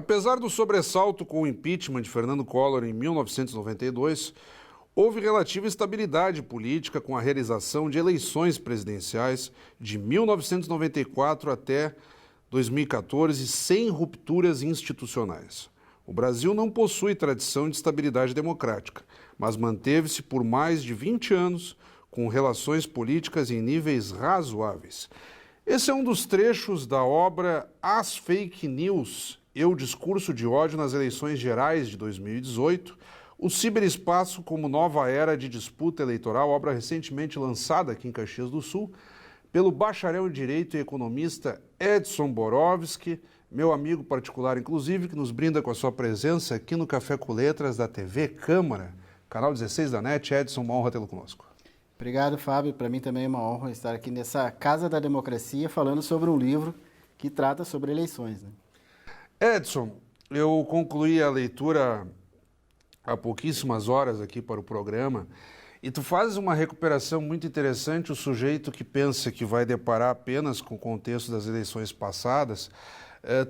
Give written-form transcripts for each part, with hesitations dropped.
Apesar do sobressalto com o impeachment de Fernando Collor em 1992, houve relativa estabilidade política com a realização de eleições presidenciais de 1994 até 2014, sem rupturas institucionais. O Brasil não possui tradição de estabilidade democrática, mas manteve-se por mais de 20 anos com relações políticas em níveis razoáveis. Esse é um dos trechos da obra As Fake News e o Discurso de Ódio nas Eleições Gerais de 2018, o Ciberespaço como Nova Era de Disputa Eleitoral, obra recentemente lançada aqui em Caxias do Sul, pelo bacharel em Direito e economista Edson Borowski, meu amigo particular, inclusive, que nos brinda com a sua presença aqui no Café com Letras da TV Câmara, canal 16 da NET. Edson, uma honra tê-lo conosco. Obrigado, Fábio. Para mim também é uma honra estar aqui nessa Casa da Democracia falando sobre um livro que trata sobre eleições, né? Edson, eu concluí a leitura há pouquíssimas horas aqui para o programa e tu fazes uma recuperação muito interessante. O sujeito que pensa que vai deparar apenas com o contexto das eleições passadas,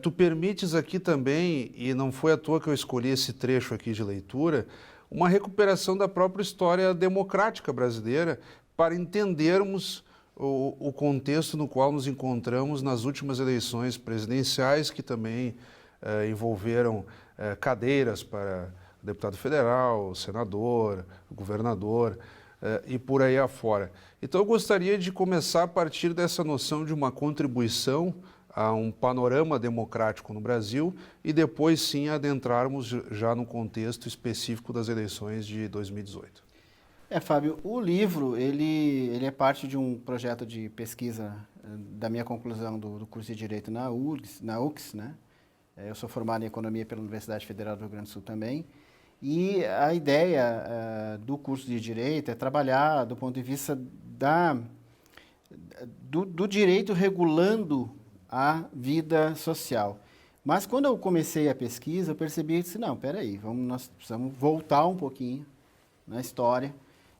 tu permites aqui também, e não foi à toa que eu escolhi esse trecho aqui de leitura, uma recuperação da própria história democrática brasileira para entendermos o contexto no qual nos encontramos nas últimas eleições presidenciais, que também envolveram cadeiras para deputado federal, senador, governador e por aí afora. Então eu gostaria de começar a partir dessa noção de uma contribuição a um panorama democrático no Brasil e depois sim adentrarmos já no contexto específico das eleições de 2018. Fábio, o livro ele é parte de um projeto de pesquisa da minha conclusão do curso de Direito na UFRGS, né? Eu sou formado em Economia pela Universidade Federal do Rio Grande do Sul também, e a ideia do curso de Direito é trabalhar do ponto de vista do direito regulando a vida social. Mas quando eu comecei a pesquisa, eu percebi que, não, peraí, nós precisamos voltar um pouquinho na história.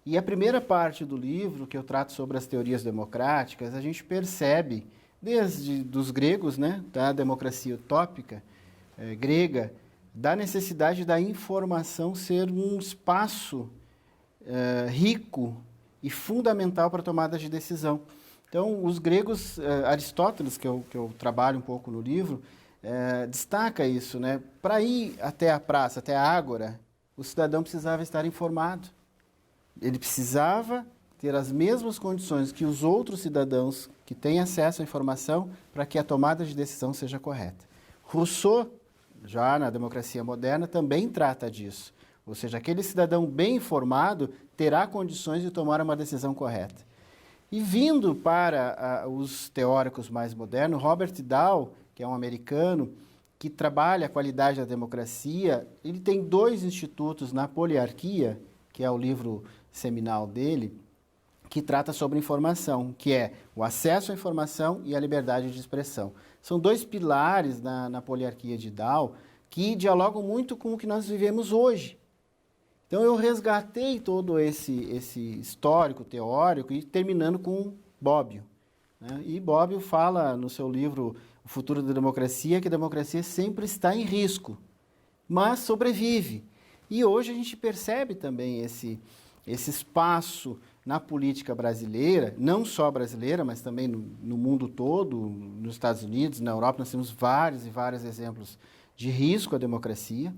E a primeira parte do livro, que eu trato sobre as teorias democráticas, a gente percebe, desde dos gregos, né, da democracia utópica grega, da necessidade da informação ser um espaço rico e fundamental para a tomada de decisão. Então, os gregos, Aristóteles, que eu trabalho um pouco no livro, destaca isso, né? Para ir até a praça, até a ágora, o cidadão precisava estar informado. Ele precisava ter as mesmas condições que os outros cidadãos que têm acesso à informação para que a tomada de decisão seja correta. Rousseau, já na democracia moderna, também trata disso. Ou seja, aquele cidadão bem informado terá condições de tomar uma decisão correta. E vindo para os teóricos mais modernos, Robert Dahl, que é um americano que trabalha a qualidade da democracia, ele tem 2 institutos na Poliarquia, que é o livro seminal dele, que trata sobre informação, que é o acesso à informação e a liberdade de expressão. São 2 pilares na Poliarquia de Dahl que dialogam muito com o que nós vivemos hoje. Então, eu resgatei todo esse histórico teórico e terminando com Bobbio, né? E Bobbio fala no seu livro O Futuro da Democracia que a democracia sempre está em risco, mas sobrevive. E hoje a gente percebe também esse espaço na política brasileira, não só brasileira, mas também no mundo todo, nos Estados Unidos, na Europa, nós temos vários e vários exemplos de risco à democracia.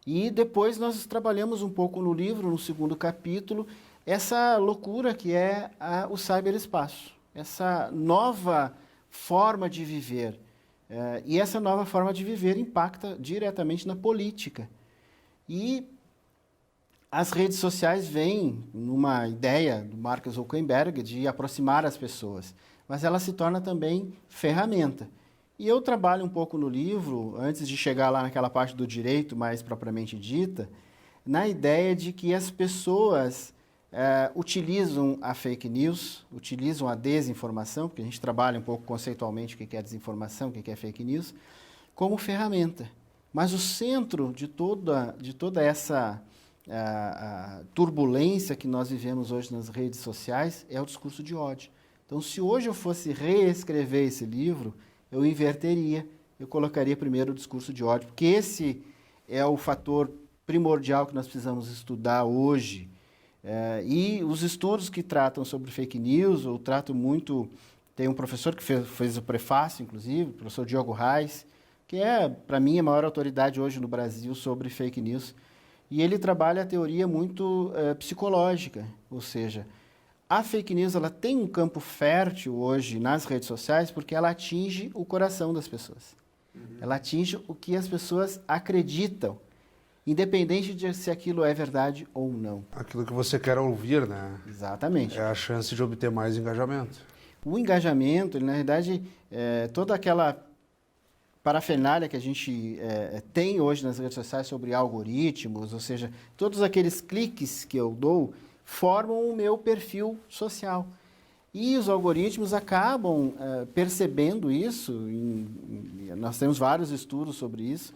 E depois nós trabalhamos um pouco no livro, no 2º capítulo, essa loucura que é o ciberespaço, essa nova forma de viver. E essa nova forma de viver impacta diretamente na política. E as redes sociais vêm numa ideia do Mark Zuckerberg de aproximar as pessoas, mas ela se torna também ferramenta. E eu trabalho um pouco no livro, antes de chegar lá naquela parte do direito mais propriamente dita, na ideia de que as pessoas utilizam a fake news, utilizam a desinformação, porque a gente trabalha um pouco conceitualmente o que é desinformação, o que é fake news, como ferramenta. Mas o centro de toda essa a turbulência que nós vivemos hoje nas redes sociais é o discurso de ódio. Então, se hoje eu fosse reescrever esse livro, eu inverteria eu colocaria primeiro o discurso de ódio, porque esse é o fator primordial que nós precisamos estudar hoje. E os estudos que tratam sobre fake news, ou tratam muito... Tem um professor que fez o prefácio, inclusive, o professor Diogo Reis, que é, para mim, a maior autoridade hoje no Brasil sobre fake news. E ele trabalha a teoria muito psicológica, ou seja, a fake news ela tem um campo fértil hoje nas redes sociais porque ela atinge o coração das pessoas. Ela atinge o que as pessoas acreditam, independente de se aquilo é verdade ou não. Aquilo que você quer ouvir, né? Exatamente. É a chance de obter mais engajamento. O engajamento, na verdade, toda aquela parafernália que a gente tem hoje nas redes sociais sobre algoritmos, ou seja, todos aqueles cliques que eu dou formam o meu perfil social. E os algoritmos acabam percebendo isso, nós temos vários estudos sobre isso,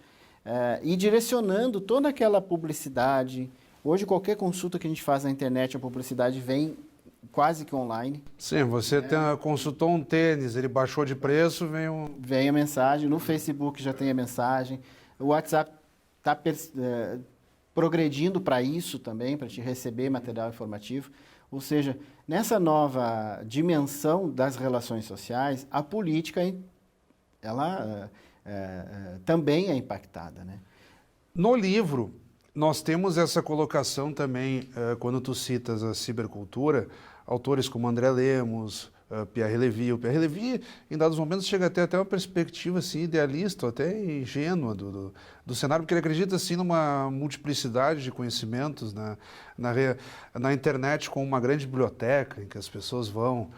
e direcionando toda aquela publicidade. Hoje, qualquer consulta que a gente faz na internet, a publicidade vem quase que online. Sim, você consultou um tênis, ele baixou de preço, Vem a mensagem, no Facebook já tem a mensagem, o WhatsApp está progredindo para isso também, para te receber material informativo. Ou seja, nessa nova dimensão das relações sociais, a política ela também é impactada, né? No livro, nós temos essa colocação também, quando tu citas a cibercultura, autores como André Lemos, Pierre Levy. O Pierre Levy, em dados momentos, chega a ter até uma perspectiva assim, idealista, até ingênua do cenário, porque ele acredita assim, numa multiplicidade de conhecimentos na internet, com uma grande biblioteca em que as pessoas vão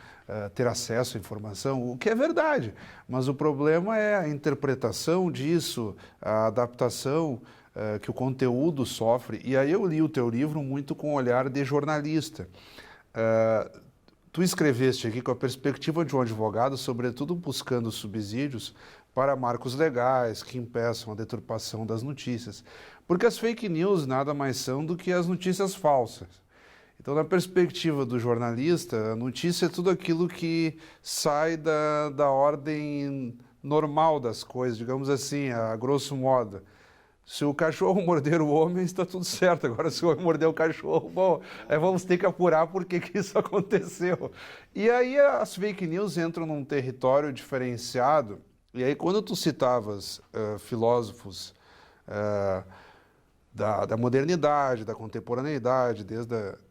ter acesso à informação, o que é verdade. Mas o problema é a interpretação disso, a adaptação que o conteúdo sofre. E aí eu li o teu livro muito com o olhar de jornalista. Tu escreveste aqui com a perspectiva de um advogado, sobretudo buscando subsídios para marcos legais que impeçam a deturpação das notícias. Porque as fake news nada mais são do que as notícias falsas. Então, na perspectiva do jornalista, a notícia é tudo aquilo que sai da ordem normal das coisas, digamos assim, a grosso modo. Se o cachorro morder o homem, está tudo certo. Agora, se o homem morder o cachorro, bom, vamos ter que apurar por que isso aconteceu. E aí as fake news entram num território diferenciado. E aí, quando tu citavas filósofos da modernidade, da contemporaneidade,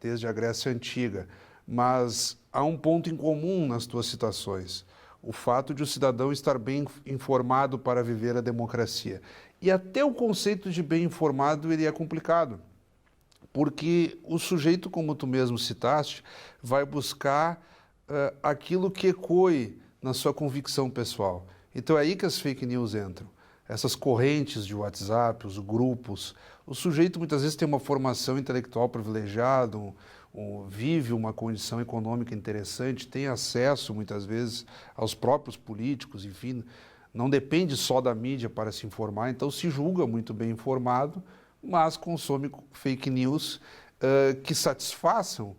desde a Grécia Antiga, mas há um ponto em comum nas tuas citações: o fato de o cidadão estar bem informado para viver a democracia. E até o conceito de bem informado ele é complicado, porque o sujeito, como tu mesmo citaste, vai buscar aquilo que ecoe na sua convicção pessoal. Então é aí que as fake news entram. Essas correntes de WhatsApp, os grupos. O sujeito muitas vezes tem uma formação intelectual privilegiada, vive uma condição econômica interessante, tem acesso muitas vezes aos próprios políticos, enfim, não depende só da mídia para se informar, então se julga muito bem informado, mas consome fake news que satisfaçam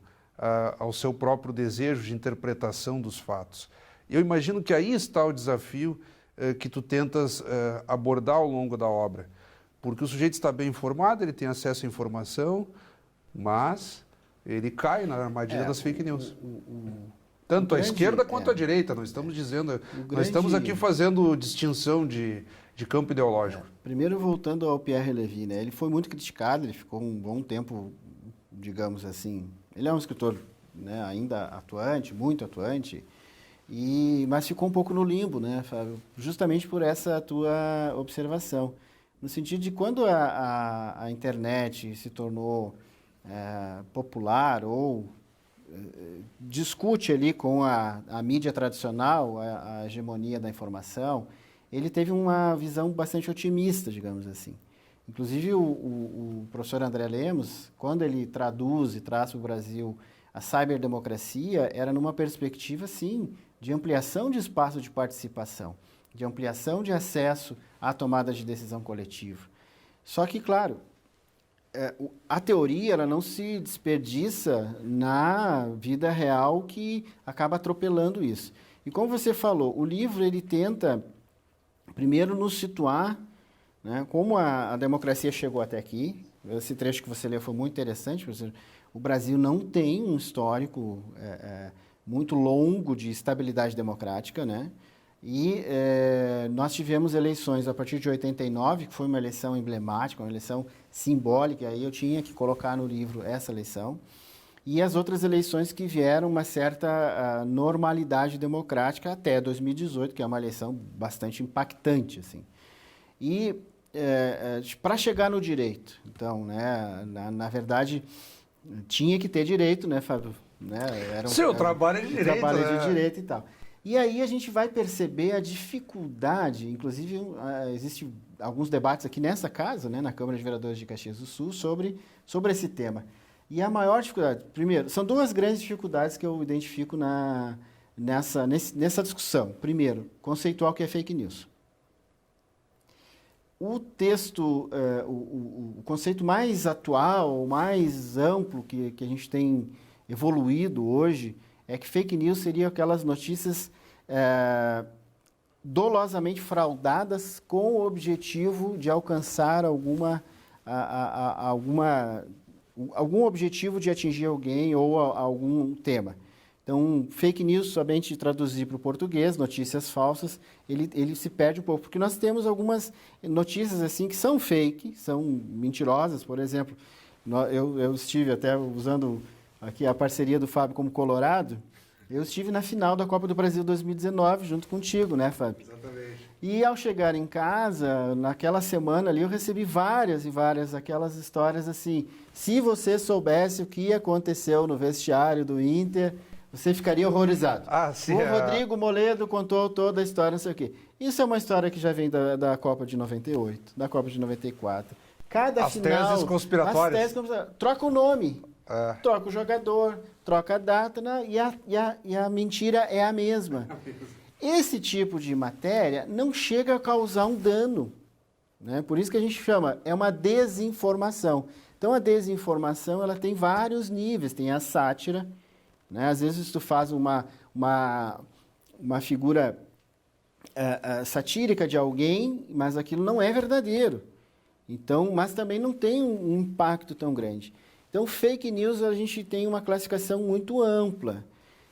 ao seu próprio desejo de interpretação dos fatos. Eu imagino que aí está o desafio que tu tentas abordar ao longo da obra, porque o sujeito está bem informado, ele tem acesso à informação, mas ele cai na armadilha das fake news. Tanto a esquerda quanto a direita, nós estamos dizendo, nós estamos aqui fazendo distinção de campo ideológico. Primeiro, voltando ao Pierre Levy, né? Ele foi muito criticado, ele ficou um bom tempo, digamos assim, ele é um escritor, né, ainda atuante, muito atuante, mas ficou um pouco no limbo, né, Fábio? Justamente por essa tua observação. No sentido de quando a internet se tornou popular ou discute ali com a mídia tradicional, a hegemonia da informação, ele teve uma visão bastante otimista, digamos assim. Inclusive, o professor André Lemos, quando ele traduz e traz para o Brasil a ciberdemocracia, era numa perspectiva, sim, de ampliação de espaço de participação, de ampliação de acesso à tomada de decisão coletiva. Só que, claro, a teoria ela não se desperdiça na vida real, que acaba atropelando isso. E como você falou, o livro ele tenta Primeiro, nos situar, né, como a democracia chegou até aqui. Esse trecho que você leu foi muito interessante. O Brasil não tem um histórico muito longo de estabilidade democrática, né? E nós tivemos eleições a partir de 89, que foi uma eleição emblemática, uma eleição simbólica, e aí eu tinha que colocar no livro essa eleição. E as outras eleições que vieram uma certa normalidade democrática até 2018, que é uma eleição bastante impactante, assim. E para chegar no direito, então, né, na verdade, tinha que ter direito, né, Fábio? Né, Seu trabalho é de direito, trabalho né? de direito e tal. E aí a gente vai perceber a dificuldade, inclusive existem alguns debates aqui nessa casa, né, na Câmara de Vereadores de Caxias do Sul, sobre esse tema. E a maior dificuldade, primeiro, são duas grandes dificuldades que eu identifico nessa discussão. Primeiro, conceitual, que é fake news. O texto, o conceito mais atual, mais amplo que a gente tem evoluído hoje, é que fake news seriam aquelas notícias dolosamente fraudadas com o objetivo de alcançar algum objetivo de atingir alguém ou algum tema. Então, fake news, somente traduzir para o português, notícias falsas, ele se perde um pouco, porque nós temos algumas notícias assim que são fake, são mentirosas. Por exemplo, eu estive até usando aqui a parceria do Fábio como Colorado, eu estive na final da Copa do Brasil 2019 junto contigo, né, Fábio? Exatamente. E ao chegar em casa, naquela semana ali, eu recebi várias e várias aquelas histórias assim, se você soubesse o que aconteceu no vestiário do Inter, você ficaria horrorizado. Ah, sim. O Rodrigo Moledo contou toda a história, não sei o quê. Isso é uma história que já vem da Copa de 98, da Copa de 94. As teses conspiratórias. Troca o nome, troca o jogador, troca a data, né? E a mentira é a mesma. Esse tipo de matéria não chega a causar um dano, né? Por isso que a gente chama, é uma desinformação. Então, a desinformação ela tem vários níveis. Tem a sátira, né? Às vezes tu faz uma figura satírica de alguém, mas aquilo não é verdadeiro. Então, mas também não tem um impacto tão grande. Então, fake news a gente tem uma classificação muito ampla.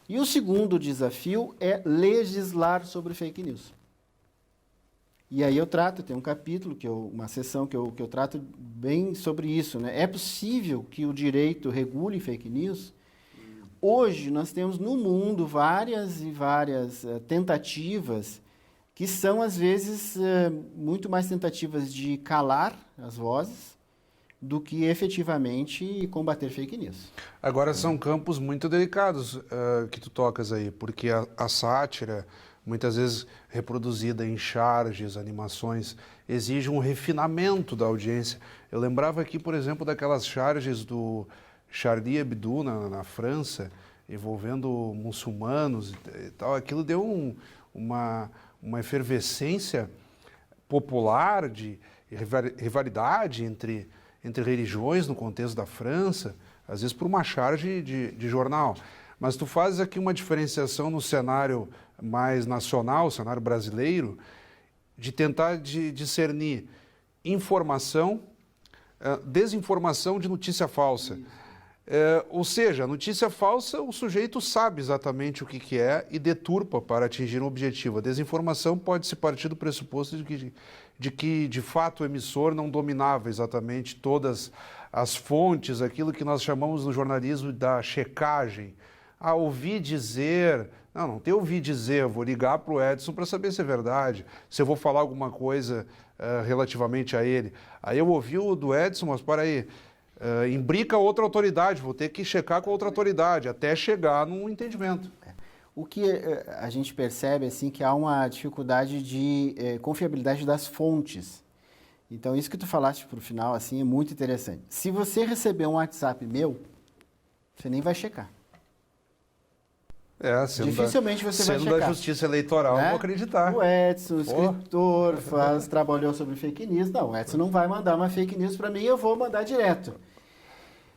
E o segundo desafio é legislar sobre fake news. E aí eu tenho um capítulo, uma sessão que eu trato bem sobre isso, né? É possível que o direito regule fake news? Hoje nós temos no mundo várias e várias tentativas que são, às vezes, muito mais tentativas de calar as vozes do que efetivamente combater fake news. Agora, são campos muito delicados que tu tocas aí, porque a sátira, muitas vezes reproduzida em charges, animações, exige um refinamento da audiência. Eu lembrava aqui, por exemplo, daquelas charges do Charlie Hebdo na França, envolvendo muçulmanos e tal. Aquilo deu uma efervescência popular de rivalidade entre religiões no contexto da França, às vezes por uma charge de jornal. Mas tu fazes aqui uma diferenciação no cenário mais nacional, cenário brasileiro, de tentar discernir informação, desinformação de notícia falsa. Ou seja, notícia falsa, o sujeito sabe exatamente o que é e deturpa para atingir um objetivo. A desinformação pode se partir do pressuposto de que, de fato, o emissor não dominava exatamente todas as fontes, aquilo que nós chamamos no jornalismo da checagem. Ouvi dizer... Não tem ouvi dizer, eu vou ligar para o Edson para saber se é verdade, se eu vou falar alguma coisa relativamente a ele. Aí eu ouvi o do Edson, mas para aí... imbrica outra autoridade, vou ter que checar com outra autoridade, até chegar num entendimento. O que a gente percebe assim que há uma dificuldade de confiabilidade das fontes. Então, isso que tu falaste para o final assim, é muito interessante. Se você receber um WhatsApp meu, você nem vai checar. Dificilmente você vai checar. Sendo da Justiça Eleitoral, né? Vou acreditar. O Edson, o escritor, trabalhou sobre fake news. Não, o Edson não vai mandar uma fake news para mim, eu vou mandar direto.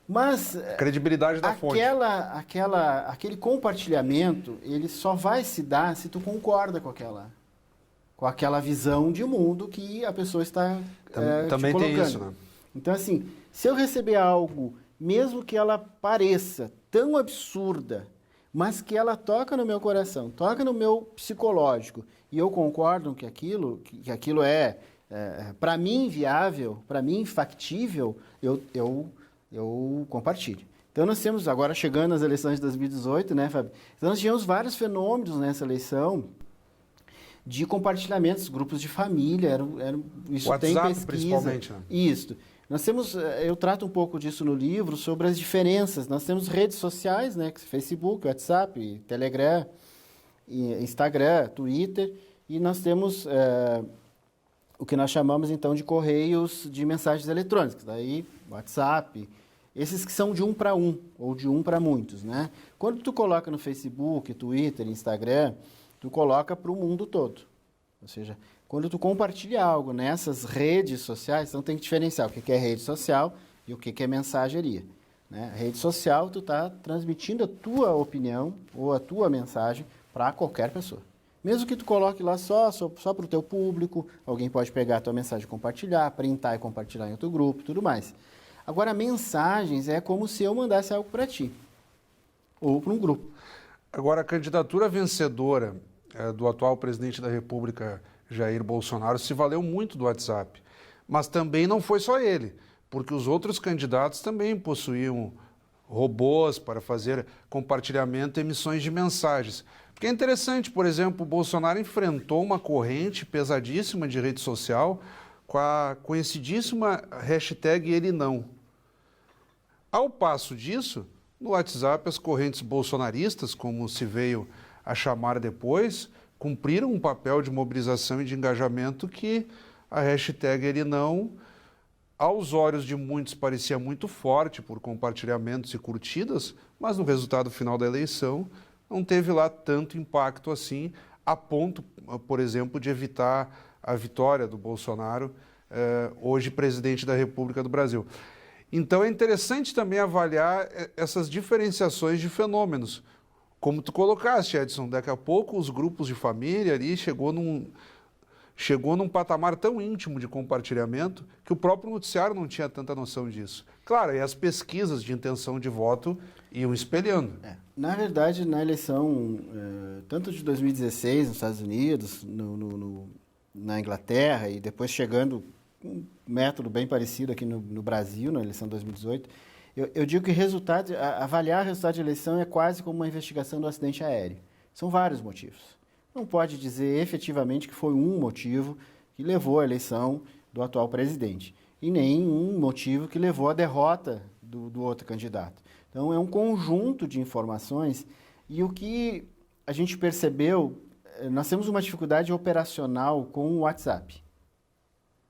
Mas credibilidade da fonte. Aquele compartilhamento, ele só vai se dar se tu concorda com com aquela visão de mundo que a pessoa está Também te tem colocando. isso, né? Então, assim, se eu receber algo, mesmo que ela pareça tão absurda, mas que ela toca no meu coração, toca no meu psicológico, e eu concordo que aquilo é para mim viável, para mim factível, eu compartilho. Então nós temos, agora chegando às eleições de 2018, né, Fábio? Então nós tivemos vários fenômenos nessa eleição de compartilhamentos, grupos de família, isso WhatsApp, tem pesquisa. principalmente, né? Isso. Nós temos, eu trato um pouco disso no livro, sobre as diferenças. Nós temos redes sociais, né, Facebook, WhatsApp, Telegram, Instagram, Twitter, e nós temos o que nós chamamos, então, de correios de mensagens eletrônicas. Daí, WhatsApp, esses que são de um para um, ou de um para muitos, né? Quando tu coloca no Facebook, Twitter, Instagram, tu coloca para o mundo todo. Ou seja, quando tu compartilha algo nessas redes sociais, então tem que diferenciar o que é rede social e o que é mensageria. Né? A rede social, tu está transmitindo a tua opinião ou a tua mensagem para qualquer pessoa. Mesmo que tu coloque lá só para o teu público, alguém pode pegar a tua mensagem e compartilhar, printar e compartilhar em outro grupo, tudo mais. Agora, mensagens é como se eu mandasse algo para ti ou para um grupo. Agora, a candidatura vencedora do atual presidente da República, Jair Bolsonaro, se valeu muito do WhatsApp. Mas também não foi só ele, porque os outros candidatos também possuíam robôs para fazer compartilhamento e emissões de mensagens. Porque é interessante, por exemplo, o Bolsonaro enfrentou uma corrente pesadíssima de rede social com a conhecidíssima hashtag ele não. Ao passo disso, no WhatsApp, as correntes bolsonaristas, como se veio a chamar depois, cumpriram um papel de mobilização e de engajamento que a hashtag ele não, aos olhos de muitos, parecia muito forte por compartilhamentos e curtidas, mas no resultado final da eleição não teve lá tanto impacto assim, a ponto, por exemplo, de evitar a vitória do Bolsonaro, hoje presidente da República do Brasil. Então é interessante também avaliar essas diferenciações de fenômenos. Como tu colocaste, Edson, daqui a pouco os grupos de família ali chegou num patamar tão íntimo de compartilhamento que o próprio noticiário não tinha tanta noção disso. Claro, e as pesquisas de intenção de voto iam espelhando. Na verdade, na eleição, tanto de 2016 nos Estados Unidos, na Inglaterra e depois chegando um método bem parecido aqui no Brasil, na eleição de 2018, eu digo que avaliar o resultado de eleição é quase como uma investigação do acidente aéreo. São vários motivos. Não pode dizer efetivamente que foi um motivo que levou à eleição do atual presidente e nem um motivo que levou à derrota do outro candidato. Então, é um conjunto de informações e o que a gente percebeu, nós temos uma dificuldade operacional com o WhatsApp.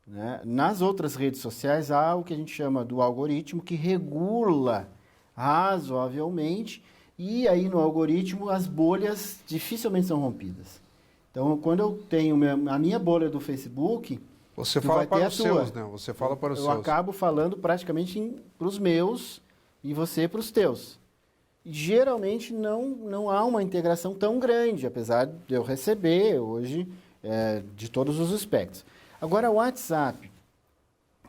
Né? Nas outras redes sociais, há o que a gente chama do algoritmo que regula razoavelmente e aí no algoritmo as bolhas dificilmente são rompidas. Então, quando eu tenho a minha bolha do Facebook, você fala para os seus, né? Você fala para os seus. Eu acabo falando praticamente para os meus e você para os teus. E, geralmente não há uma integração tão grande, apesar de eu receber hoje de todos os aspectos. Agora, o WhatsApp,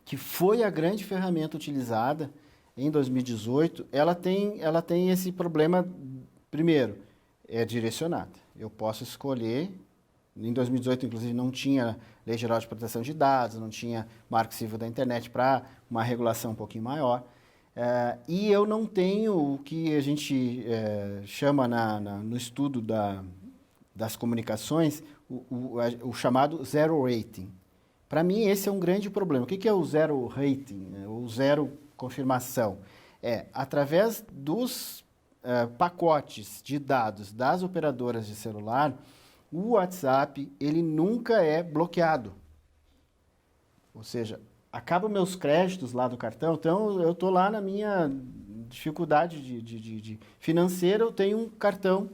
que foi a grande ferramenta utilizada em 2018, ela tem esse problema, primeiro, é direcionada. Eu posso escolher, em 2018, inclusive, não tinha Lei Geral de Proteção de Dados, não tinha Marco Civil da Internet para uma regulação um pouquinho maior. E eu não tenho o que a gente chama no estudo das comunicações, o chamado zero rating. Para mim, esse é um grande problema. O que é o zero rating, né? O zero confirmação? Através dos pacotes de dados das operadoras de celular, o WhatsApp ele nunca é bloqueado. Ou seja, acabam meus créditos lá do cartão, então eu estou lá na minha dificuldade de financeira, eu tenho um cartão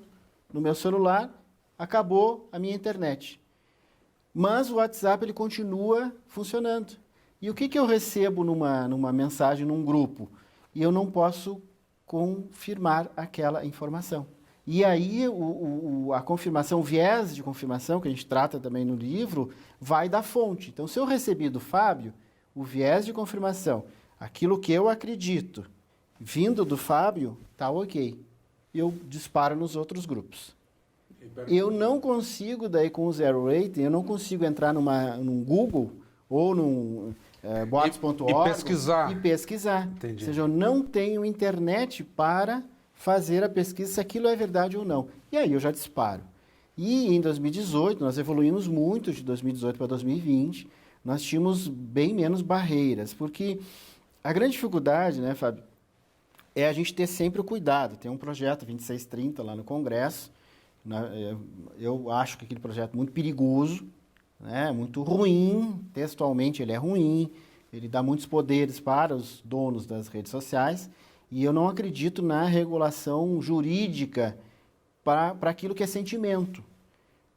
no meu celular, acabou a minha internet. Mas o WhatsApp ele continua funcionando. E o que eu recebo numa mensagem, num grupo? E eu não posso confirmar aquela informação. E aí a confirmação, o viés de confirmação, que a gente trata também no livro, vai da fonte. Então, se eu recebi do Fábio o viés de confirmação, aquilo que eu acredito, vindo do Fábio, tá ok. Eu disparo nos outros grupos. Eu não consigo, daí com o zero rating, eu não consigo entrar num Google ou num bots.org e pesquisar. Entendi. Ou seja, eu não tenho internet para fazer a pesquisa se aquilo é verdade ou não. E aí eu já disparo. E em 2018, nós evoluímos muito de 2018 para 2020, nós tínhamos bem menos barreiras, porque a grande dificuldade, né, Fábio, é a gente ter sempre o cuidado. Tem um projeto 2630 lá no Congresso, eu acho que aquele projeto é muito perigoso, né, muito ruim, textualmente ele é ruim, ele dá muitos poderes para os donos das redes sociais, e eu não acredito na regulação jurídica para aquilo que é sentimento.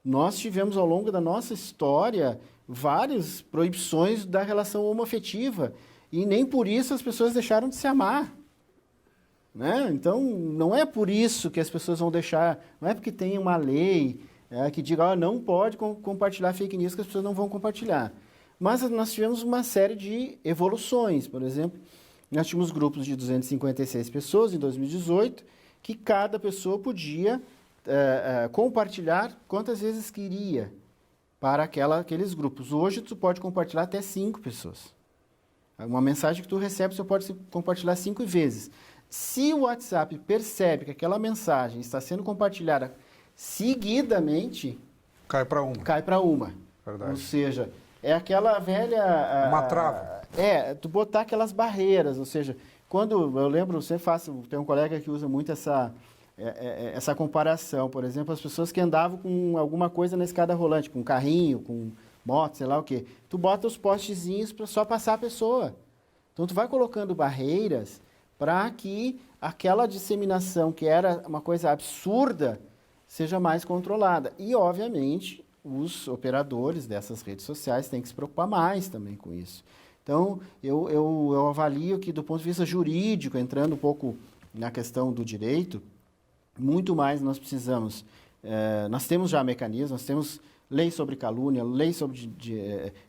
Nós tivemos, ao longo da nossa história, várias proibições da relação homoafetiva, e nem por isso as pessoas deixaram de se amar. Né? Então, não é por isso que as pessoas vão deixar, não é porque tem uma lei que diga não pode compartilhar fake news que as pessoas não vão compartilhar. Mas nós tivemos uma série de evoluções. Por exemplo, nós tínhamos grupos de 256 pessoas em 2018, que cada pessoa podia compartilhar quantas vezes queria para aqueles grupos. Hoje, tu pode compartilhar até 5 pessoas. Uma mensagem que tu recebe, você pode compartilhar 5 vezes. Se o WhatsApp percebe que aquela mensagem está sendo compartilhada seguidamente... Cai para uma. Cai para uma. Verdade. Ou seja, é aquela velha... Uma trava. Tu botar aquelas barreiras. Ou seja, quando eu lembro, sempre faço... Tem um colega que usa muito essa comparação. Por exemplo, as pessoas que andavam com alguma coisa na escada rolante, com carrinho, com moto, sei lá o quê. Tu bota os postezinhos para só passar a pessoa. Então, tu vai colocando barreiras para que aquela disseminação, que era uma coisa absurda, seja mais controlada. E, obviamente, os operadores dessas redes sociais têm que se preocupar mais também com isso. Então, eu avalio que, do ponto de vista jurídico, entrando um pouco na questão do direito, muito mais nós precisamos... nós temos já mecanismos, nós temos lei sobre calúnia, lei sobre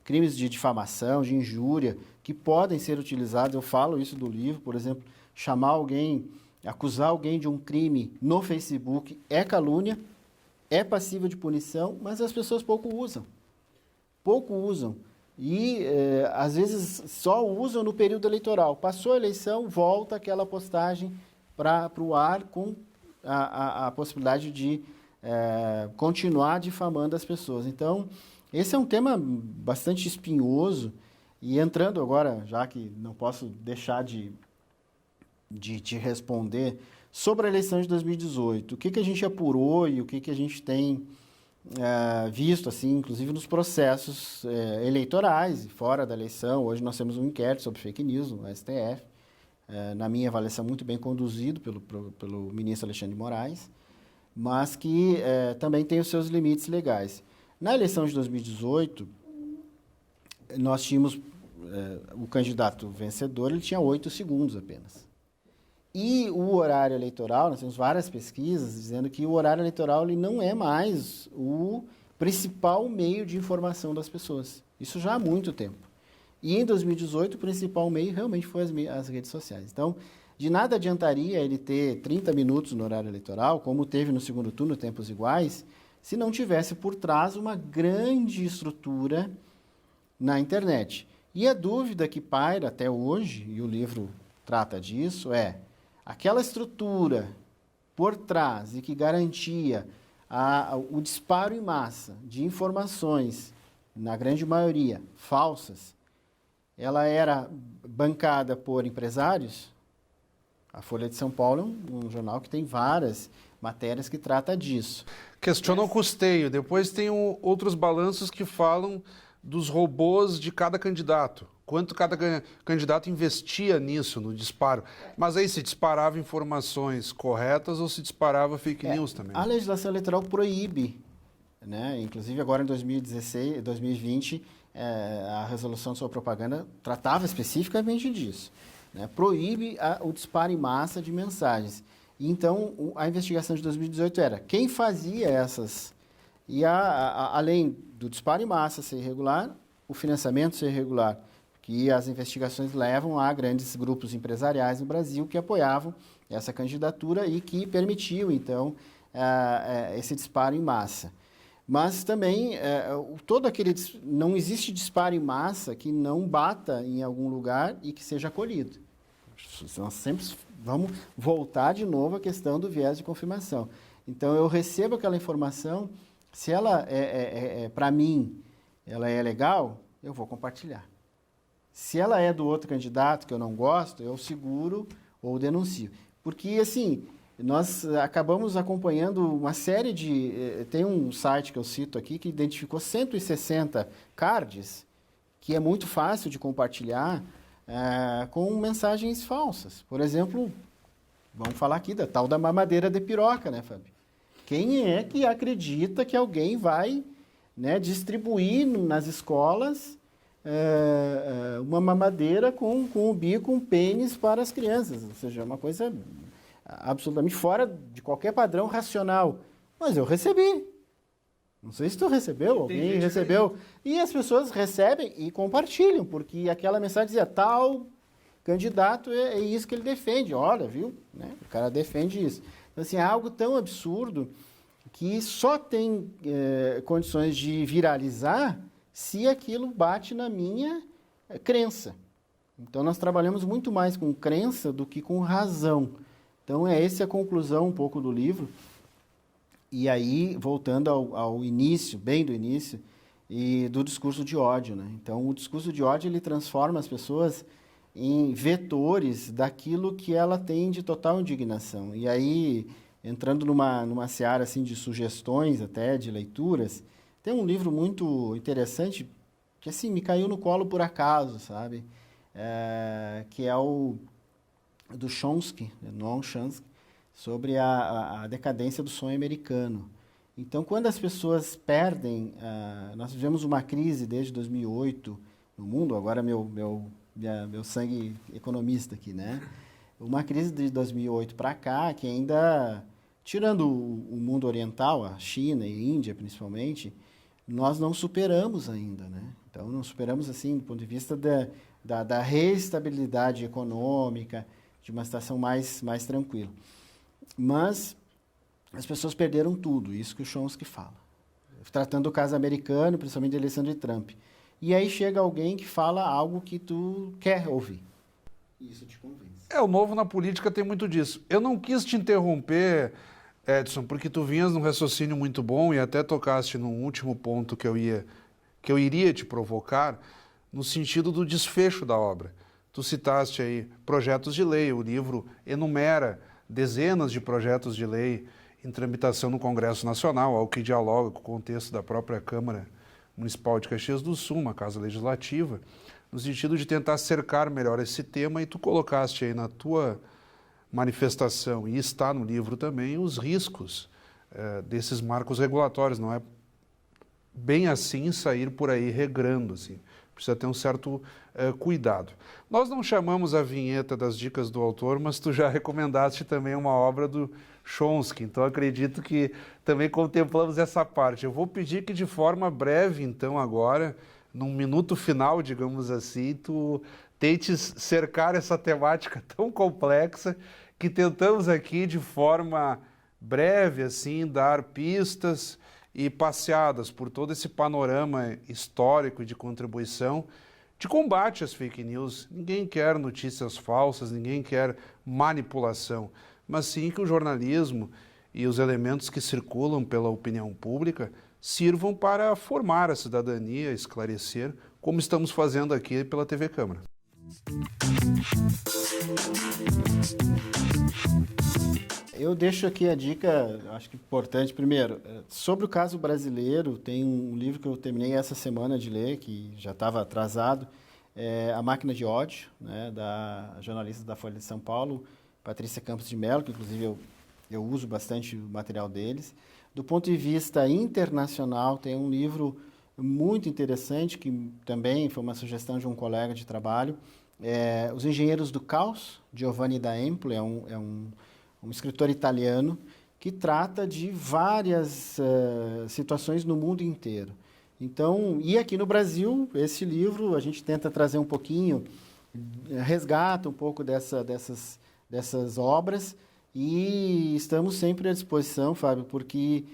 crimes de difamação, de injúria, que podem ser utilizados. Eu falo isso do livro, por exemplo, chamar alguém, acusar alguém de um crime no Facebook é calúnia, é passível de punição, mas as pessoas pouco usam. Pouco usam. E, às vezes, só usam no período eleitoral. Passou a eleição, volta aquela postagem para o ar com a possibilidade de continuar difamando as pessoas. Então, esse é um tema bastante espinhoso. E entrando agora, já que não posso deixar de te responder, sobre a eleição de 2018, o que a gente apurou e o que a gente tem visto, assim, inclusive nos processos eleitorais e fora da eleição. Hoje nós temos um inquérito sobre fake news no STF, na minha avaliação muito bem conduzido pelo ministro Alexandre de Moraes, mas que também tem os seus limites legais. Na eleição de 2018, nós tínhamos o candidato vencedor, ele tinha 8 segundos apenas. E o horário eleitoral, nós temos várias pesquisas dizendo que o horário eleitoral ele não é mais o principal meio de informação das pessoas. Isso já há muito tempo. E em 2018, o principal meio realmente foi as redes sociais. Então, de nada adiantaria ele ter 30 minutos no horário eleitoral, como teve no segundo turno, tempos iguais, se não tivesse por trás uma grande estrutura na internet. E a dúvida que paira até hoje, e o livro trata disso, é aquela estrutura por trás e que garantia o disparo em massa de informações, na grande maioria, falsas, ela era bancada por empresários. A Folha de São Paulo é um jornal que tem várias matérias que trata disso. Questiona o custeio. Depois tem outros balanços que falam dos robôs de cada candidato. Quanto cada candidato investia nisso, no disparo. Mas aí se disparava informações corretas ou se disparava fake news também? A legislação eleitoral proíbe, né? Inclusive agora em 2016, 2020, a resolução de sua propaganda tratava especificamente disso. Né? Proíbe o disparo em massa de mensagens. Então, a investigação de 2018 era quem fazia essas... E além do disparo em massa ser irregular, o financiamento ser irregular, que as investigações levam a grandes grupos empresariais no Brasil que apoiavam essa candidatura e que permitiu, então, esse disparo em massa. Mas também, não existe disparo em massa que não bata em algum lugar e que seja acolhido. Nós sempre vamos voltar de novo à questão do viés de confirmação. Então, eu recebo aquela informação, se ela para mim, ela é legal, eu vou compartilhar. Se ela é do outro candidato que eu não gosto, eu seguro ou denuncio. Porque, assim, nós acabamos acompanhando uma série de... Tem um site que eu cito aqui que identificou 160 cards, que é muito fácil de compartilhar, com mensagens falsas. Por exemplo, vamos falar aqui da tal da mamadeira de piroca, né, Fábio? Quem é que acredita que alguém vai, né, distribuir nas escolas uma mamadeira com o bico, um pênis para as crianças? Ou seja, é uma coisa absolutamente fora de qualquer padrão racional. Mas eu recebi. Não sei se tu recebeu, alguém recebeu. E as pessoas recebem e compartilham, porque aquela mensagem dizia, tal candidato é isso que ele defende. Olha, viu? Né? O cara defende isso. Então, assim, é algo tão absurdo que só tem condições de viralizar se aquilo bate na minha crença. Então, nós trabalhamos muito mais com crença do que com razão. Então, essa a conclusão um pouco do livro. E aí, voltando ao início, bem do início, e do discurso de ódio, né? Então, o discurso de ódio, ele transforma as pessoas em vetores daquilo que ela tem de total indignação. E aí, entrando numa seara assim, de sugestões até, de leituras, tem um livro muito interessante que assim, me caiu no colo por acaso, sabe? Que é o do Chomsky, Noam Chomsky, sobre a decadência do sonho americano. Então, quando as pessoas perdem... nós vivemos uma crise desde 2008 no mundo, agora meu sangue economista aqui, né? Uma crise de 2008 para cá, que ainda, tirando o mundo oriental, a China e a Índia principalmente, nós não superamos ainda, né? Então, não superamos, assim, do ponto de vista da reestabilidade econômica, de uma situação mais tranquila. Mas as pessoas perderam tudo, isso que o Chomsky fala. Tratando do caso americano, principalmente da eleição de Trump. E aí chega alguém que fala algo que tu quer ouvir. E isso te convence. O novo na política tem muito disso. Eu não quis te interromper, Edson, porque tu vinhas num raciocínio muito bom e até tocaste num último ponto que eu iria te provocar, no sentido do desfecho da obra. Tu citaste aí projetos de lei, o livro enumera dezenas de projetos de lei em tramitação no Congresso Nacional, ao que dialoga com o contexto da própria Câmara Municipal de Caxias do Sul, uma casa legislativa, no sentido de tentar cercar melhor esse tema, e tu colocaste aí na tua manifestação, e está no livro também, os riscos desses marcos regulatórios. Não é bem assim sair por aí regrando, assim. Precisa ter um certo cuidado. Nós não chamamos a vinheta das dicas do autor, mas tu já recomendaste também uma obra do Chomsky, então acredito que também contemplamos essa parte. Eu vou pedir que de forma breve, então, agora, num minuto final, digamos assim, tu tentes cercar essa temática tão complexa que tentamos aqui de forma breve, assim, dar pistas e passeadas por todo esse panorama histórico e de contribuição de combate às fake news. Ninguém quer notícias falsas, ninguém quer manipulação, mas sim que o jornalismo e os elementos que circulam pela opinião pública sirvam para formar a cidadania, esclarecer, como estamos fazendo aqui pela TV Câmara. Eu deixo aqui a dica, acho que importante. Primeiro, sobre o caso brasileiro, tem um livro que eu terminei essa semana de ler, que já estava atrasado, A Máquina de Ódio, né, da jornalista da Folha de São Paulo, Patrícia Campos de Mello, que inclusive eu uso bastante o material deles. Do ponto de vista internacional, tem um livro muito interessante, que também foi uma sugestão de um colega de trabalho, Os Engenheiros do Caos, Giovanni da Empoli, é um um escritor italiano, que trata de várias situações no mundo inteiro. Então, e aqui no Brasil, esse livro a gente tenta trazer um pouquinho, resgata um pouco dessas obras, e estamos sempre à disposição, Fábio, porque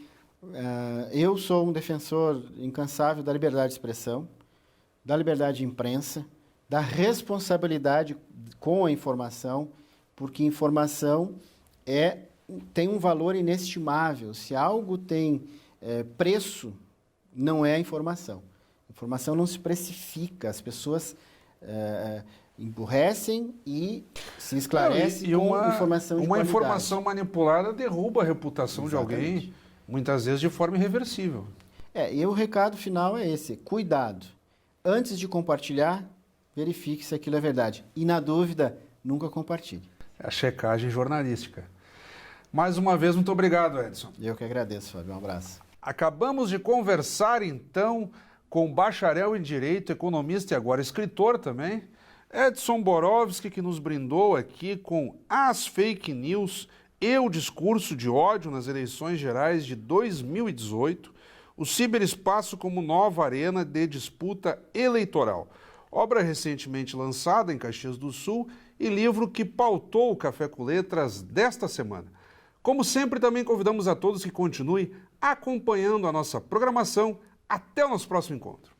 eu sou um defensor incansável da liberdade de expressão, da liberdade de imprensa, da responsabilidade com a informação, porque informação tem um valor inestimável. Se algo tem preço, não é a informação. A informação não se precifica, as pessoas emburrecem e se esclarecem com informação de qualidade. Uma informação manipulada derruba a reputação de alguém, muitas vezes de forma irreversível. E o recado final é esse: cuidado. Antes de compartilhar, verifique se aquilo é verdade. E, na dúvida, nunca compartilhe. É a checagem jornalística. Mais uma vez, muito obrigado, Edson. Eu que agradeço, Fábio. Um abraço. Acabamos de conversar, então, com bacharel em Direito, economista e agora escritor também, Edson Borowski, que nos brindou aqui com as fake news e o discurso de ódio nas eleições gerais de 2018, o ciberespaço como nova arena de disputa eleitoral. Obra recentemente lançada em Caxias do Sul e livro que pautou o Café com Letras desta semana. Como sempre, também convidamos a todos que continuem acompanhando a nossa programação. Até o nosso próximo encontro.